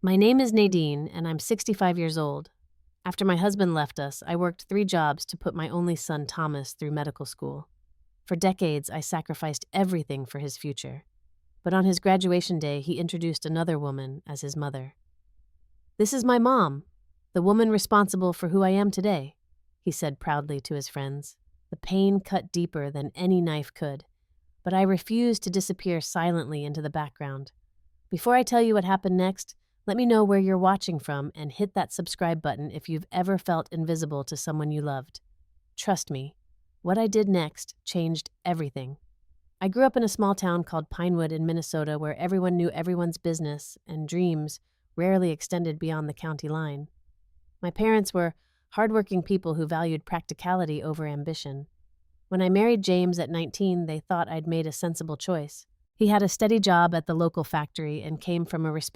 My name is Nadine, and I'm 65 years old. After my husband left us, I worked 3 jobs to put my only son, Thomas, through medical school. For decades, I sacrificed everything for his future. But on his graduation day, he introduced another woman as his mother. "This is my mom, the woman responsible for who I am today," he said proudly to his friends. The pain cut deeper than any knife could, but I refused to disappear silently into the background. Before I tell you what happened next, let me know where you're watching from and hit that subscribe button if you've ever felt invisible to someone you loved. Trust me, what I did next changed everything. I grew up in a small town called Pinewood in Minnesota where everyone knew everyone's business and dreams rarely extended beyond the county line. My parents were hardworking people who valued practicality over ambition. When I married James at 19, they thought I'd made a sensible choice. He had a steady job at the local factory and came from a